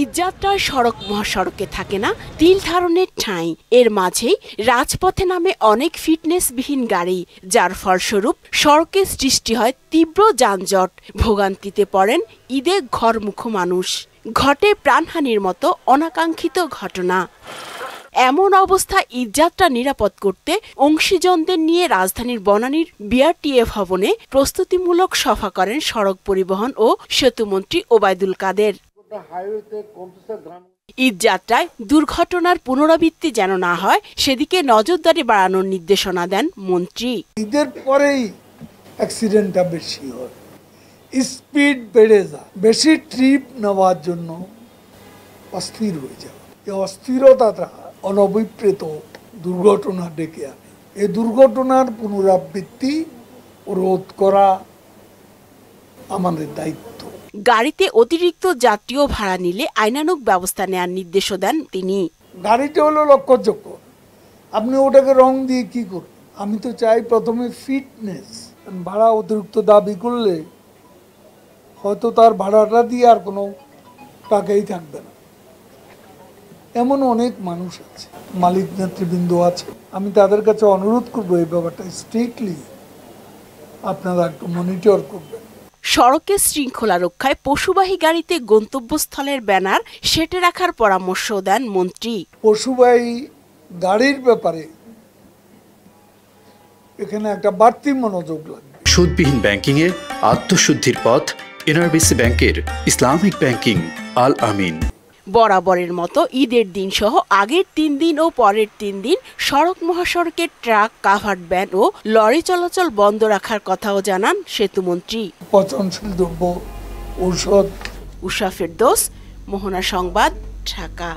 ঈদযাত্রার সড়ক মহাসড়কে থাকে না তিল ধারণের ঠাঁই। এর মাঝেই রাজপথে নামে অনেক ফিটনেসবিহীন গাড়ি, যার ফলস্বরূপ সড়কে সৃষ্টি হয় তীব্র যানজট। ভোগান্তিতে পড়েন ঈদে ঘরমুখো মানুষ। ঘটে প্রাণহানির মতো অনাকাঙ্ক্ষিত ঘটনা। এমন অবস্থা ঈদযাত্রা নিরাপদ করতে অংশীজনদের নিয়ে রাজধানীর বনানীর বিআরটিএ ভবনে প্রস্তুতিমূলক সভা করেন সড়ক পরিবহন ও সেতুমন্ত্রী ওবায়দুল কাদের। ঈদযাত্রায় দুর্ঘটনার পুনরাবৃত্তি যেন না হয় সেদিকে নজরদারি বাড়ানোর নির্দেশনা দেন মন্ত্রী। ঈদের পরেই অ্যাক্সিডেন্টটা বেশি হয়, স্পিড বেড়ে যায়, বেশি ট্রিপ নেওয়ার জন্য অস্থির হয়ে যায়। এই অস্থিরতাটা অনভিপ্রেত দুর্ঘটনা ডেকে আনে। এই দুর্ঘটনার পুনরাবৃত্তি রোধ করা আমাদের দায়িত্ব। গাড়িতে অতিরিক্ত যাত্রীও ভাড়া নিলে আইনানুগ ব্যবস্থা নেওয়ার নির্দেশও দেন তিনি। গাড়িটা হলো লক্ষ্যযোগ্য, আপনি ওটাকে রং দিয়ে কি করবেন? আমি তো চাই প্রথমে ফিটনেস। ভাড়া অতিরিক্ত দাবি করলে হয়তো তার ভাড়াটা দিয়ে আর কোনো টাকাই থাকবে না। এমন অনেক মানুষ আছে, মালিক নেতৃবৃন্দ আছে। আমি তাদের কাছে অনুরোধ করবো এই ব্যাপারটা স্ট্রিক্টলি আপনারা একটু মনিটর করবেন। সড়কের শৃঙ্খলা রক্ষায় পশুবাহী গাড়িতে গন্তব্যস্থলের ব্যানার সেটে রাখার পরামর্শ দেন মন্ত্রী। পশুবাহী গাড়ির ব্যাপারে এখানে একটা বাড়তি মনোযোগ লাগবে। সুদবিহীন ব্যাংকিং এ আত্মশুদ্ধির পথ এনআরবিসি ব্যাংকের ইসলামিক ব্যাংকিং আল আমিন। বরাবরের মতো ঈদের দিন সহ আগের 3 দিন ও পরের 3 দিন সড়ক মহাসড়কের ট্রাক, কাভার্ড ভ্যান ও লরি চলাচল বন্ধ রাখার কথাও জানান সেতুমন্ত্রী। পচনশীল দ্রব্য, ঔষধ। উষা ফেরদৌস, মোহনা সংবাদ, ঢাকা।